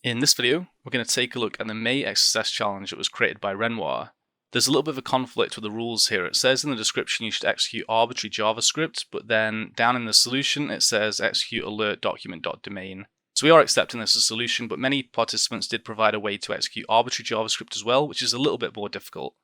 In this video, we're going to take a look at the May XSS challenge that was created by Renoir. There's a little bit of a conflict with the rules here. It says in the description you should execute arbitrary JavaScript, but then down in the solution it says execute alert document.domain. So we are accepting this as a solution, but many participants did provide a way to execute arbitrary JavaScript as well, which is a little bit more difficult.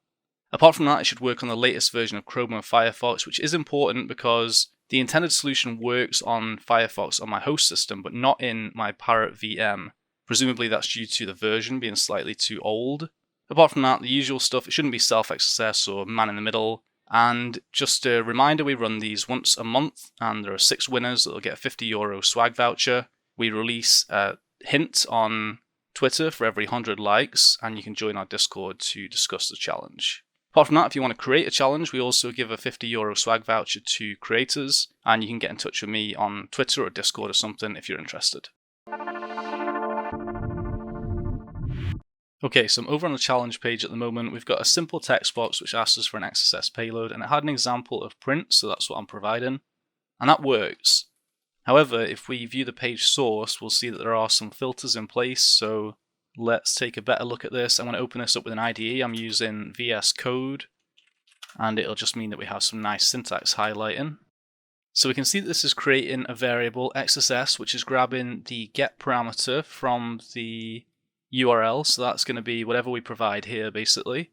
Apart from that, it should work on the latest version of Chrome and Firefox, which is important because the intended solution works on Firefox on my host system, but not in my Parrot VM. Presumably that's due to the version being slightly too old. Apart from that, the usual stuff, it shouldn't be self-XSS or man in the middle. And just a reminder, we run these once a month, and there are 6 winners that will get a €50 swag voucher. We release a hint on Twitter for every 100 likes, and you can join our Discord to discuss the challenge. Apart from that, if you want to create a challenge, we also give a €50 swag voucher to creators, and you can get in touch with me on Twitter or Discord or something if you're interested. Okay, so I'm over on the challenge page at the moment. We've got a simple text box which asks us for an XSS payload, and it had an example of print, so that's what I'm providing. And that works. However, if we view the page source, we'll see that there are some filters in place, so let's take a better look at this. I'm going to open this up with an IDE. I'm using VS Code, and it'll just mean that we have some nice syntax highlighting. So we can see that this is creating a variable XSS, which is grabbing the get parameter from the URL, so that's going to be whatever we provide here basically.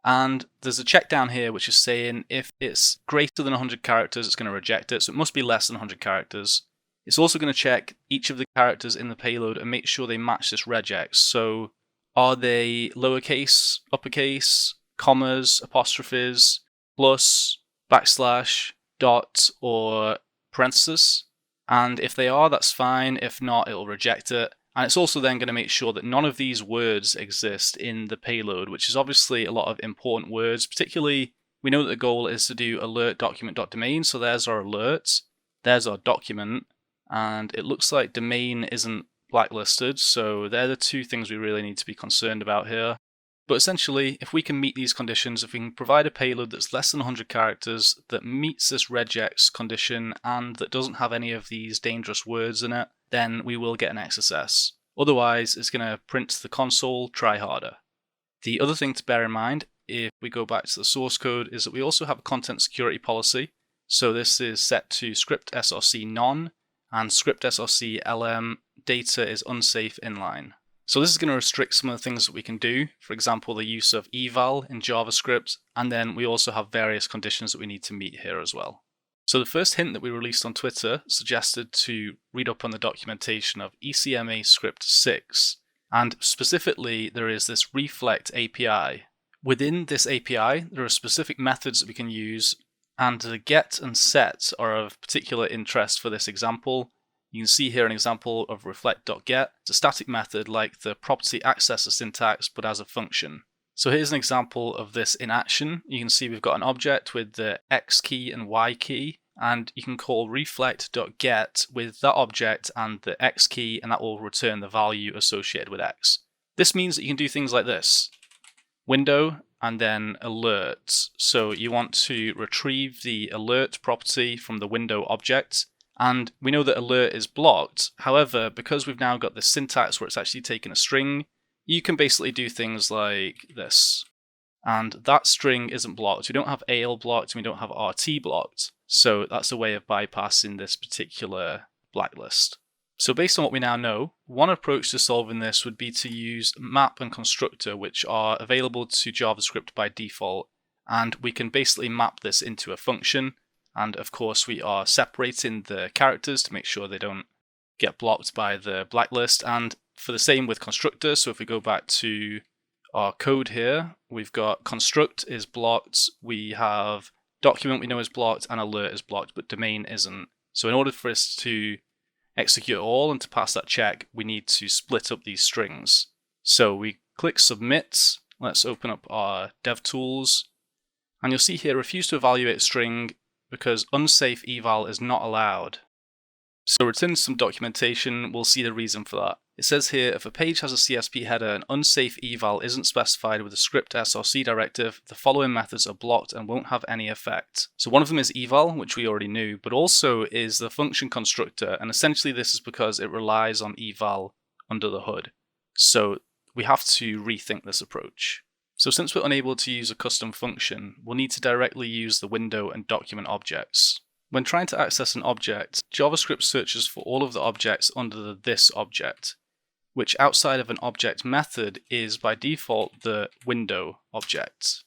And there's a check down here which is saying if it's greater than 100 characters, it's going to reject it, so it must be less than 100 characters. It's also going to check each of the characters in the payload and make sure they match this regex. So are they lowercase, uppercase, commas, apostrophes, plus, backslash, dot, or parenthesis? And if they are, that's fine. If not, it'll reject it. And it's also then going to make sure that none of these words exist in the payload, which is obviously a lot of important words. Particularly, we know that the goal is to do alert document.domain, so there's our alert, there's our document, and it looks like domain isn't blacklisted, so they're the 2 things we really need to be concerned about here. But essentially, if we can meet these conditions, if we can provide a payload that's less than 100 characters, that meets this regex condition, and that doesn't have any of these dangerous words in it, then we will get an XSS. Otherwise, it's going to print to the console, try harder. The other thing to bear in mind, if we go back to the source code, is that we also have a content security policy. So this is set to script src none, and script src lm data is unsafe inline. So this is going to restrict some of the things that we can do, for example the use of eval in JavaScript, and then we also have various conditions that we need to meet here as well. So the first hint that we released on Twitter suggested to read up on the documentation of ECMAScript6, and specifically there is this Reflect API. Within this API there are specific methods that we can use, and the get and set are of particular interest for this example. You can see here an example of reflect.get. It's a static method like the property accessor syntax, but as a function. So here's an example of this in action. You can see we've got an object with the X key and Y key, and you can call reflect.get with that object and the X key, and that will return the value associated with X. This means that you can do things like this. Window and then alert. So you want to retrieve the alert property from the window object. And we know that alert is blocked. However, because we've now got this syntax where it's actually taken a string, you can basically do things like this. And that string isn't blocked. We don't have AL blocked and we don't have RT blocked. So that's a way of bypassing this particular blacklist. So based on what we now know, one approach to solving this would be to use map and constructor, which are available to JavaScript by default. And we can basically map this into a function. And of course we are separating the characters to make sure they don't get blocked by the blacklist. And for the same with constructor, so if we go back to our code here, we've got construct is blocked, we have document we know is blocked, and alert is blocked, but domain isn't. So in order for us to execute all and to pass that check, we need to split up these strings. So we click submit, let's open up our DevTools, and you'll see here refuse to evaluate string because unsafe eval is not allowed. So return some documentation, we'll see the reason for that. It says here, if a page has a CSP header and unsafe eval isn't specified with the script src directive, the following methods are blocked and won't have any effect. So one of them is eval, which we already knew, but also is the function constructor, and essentially this is because it relies on eval under the hood. So we have to rethink this approach. So since we're unable to use a custom function, we'll need to directly use the window and document objects. When trying to access an object, JavaScript searches for all of the objects under the this object, which outside of an object method is by default the window object.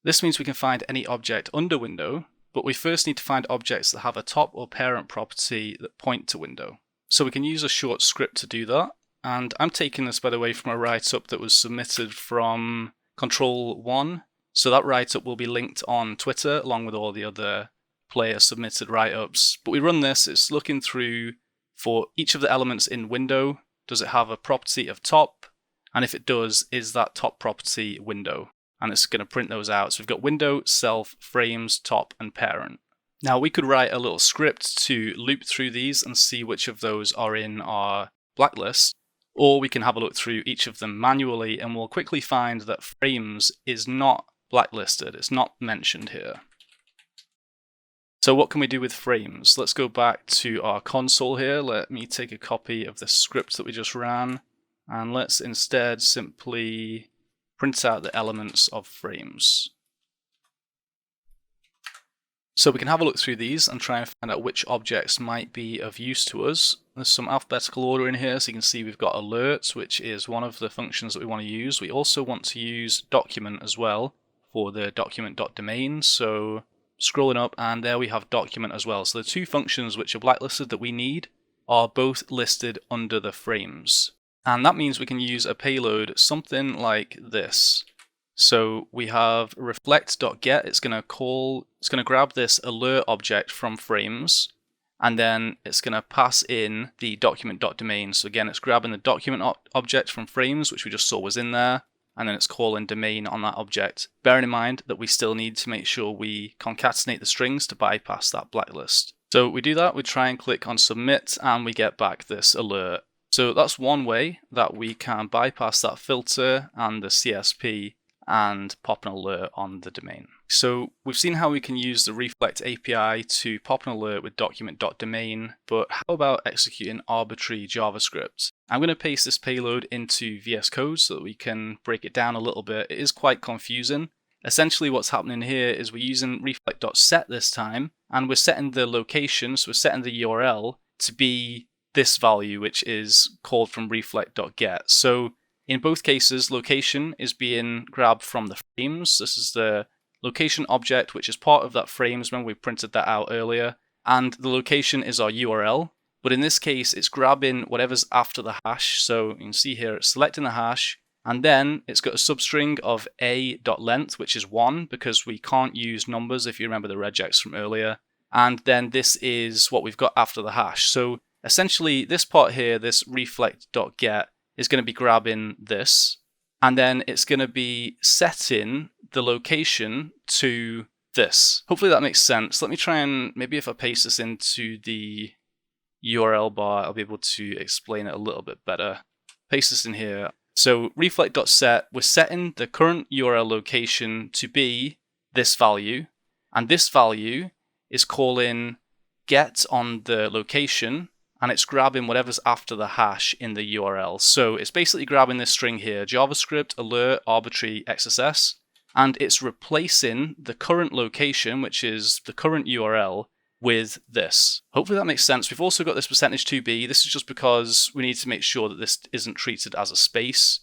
This means we can find any object under window, but we first need to find objects that have a top or parent property that point to window. So we can use a short script to do that, and I'm taking this, by the way, from a write-up that was submitted from Control 1. So that write-up will be linked on Twitter along with all the other player submitted write-ups. But we run this, it's looking through for each of the elements in window. Does it have a property of top? And if it does, is that top property window? And it's going to print those out. So we've got window, self, frames, top, and parent. Now we could write a little script to loop through these and see which of those are in our blacklist. Or we can have a look through each of them manually and we'll quickly find that frames is not blacklisted. It's not mentioned here. So what can we do with frames? Let's go back to our console here. Let me take a copy of the script that we just ran. And let's instead simply print out the elements of frames. So we can have a look through these and try and find out which objects might be of use to us. There's some alphabetical order in here, so you can see we've got alerts, which is one of the functions that we want to use. We also want to use document as well for the document.domain. So scrolling up, and there we have document as well. So the two functions which are blacklisted that we need are both listed under the frames. And that means we can use a payload, something like this. So we have reflect.get, it's going to grab this alert object from frames, and then it's going to pass in the document.domain. So again, it's grabbing the document object from frames, which we just saw was in there, and then it's calling domain on that object. Bearing in mind that we still need to make sure we concatenate the strings to bypass that blacklist. So we do that, we try and click on submit, and we get back this alert. So that's one way that we can bypass that filter and the CSP and pop an alert on the domain. So we've seen how we can use the Reflect API to pop an alert with document.domain, but how about executing arbitrary JavaScript? I'm going to paste this payload into VS Code so that we can break it down a little bit. It is quite confusing. Essentially what's happening here is we're using reflect.set this time, and we're setting the location, so we're setting the URL to be this value, which is called from reflect.get. So in both cases, location is being grabbed from the frames. This is the location object, which is part of that frames. Remember, we printed that out earlier. And the location is our URL. But in this case, it's grabbing whatever's after the hash. So you can see here, it's selecting the hash. And then it's got a substring of a.length, which is 1, because we can't use numbers if you remember the regex from earlier. And then this is what we've got after the hash. So essentially, this part here, this reflect.get, is going to be grabbing this, and then it's going to be setting the location to this. Hopefully that makes sense. Let me try and, maybe if I paste this into the URL bar, I'll be able to explain it a little bit better. Paste this in here. So reflect.set, we're setting the current URL location to be this value, and this value is calling get on the location, and it's grabbing whatever's after the hash in the URL. So it's basically grabbing this string here, JavaScript alert arbitrary XSS, and it's replacing the current location, which is the current URL, with this. Hopefully that makes sense. We've also got this %2b. This is just because we need to make sure that this isn't treated as a space.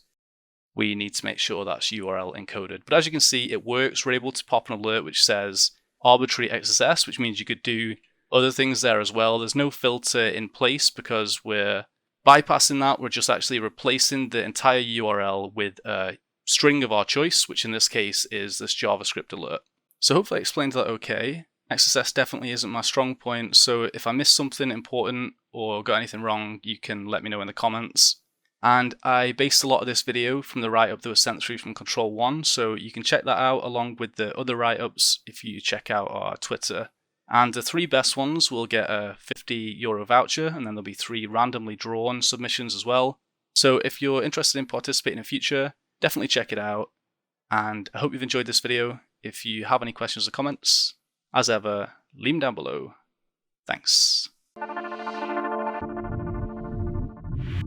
We need to make sure that's URL encoded. But as you can see, it works. We're able to pop an alert which says arbitrary XSS, which means you could do other things there as well. There's no filter in place because we're bypassing that. We're just actually replacing the entire URL with a string of our choice, which in this case is this JavaScript alert. So hopefully I explained that okay. XSS definitely isn't my strong point, so if I missed something important or got anything wrong, you can let me know in the comments. And I based a lot of this video from the write-up that was sent through from Control 1, so you can check that out along with the other write-ups if you check out our Twitter. And the 3 best ones will get a €50 voucher, and then there'll be 3 randomly drawn submissions as well. So if you're interested in participating in future, definitely check it out. And I hope you've enjoyed this video. If you have any questions or comments, as ever, leave them down below. Thanks.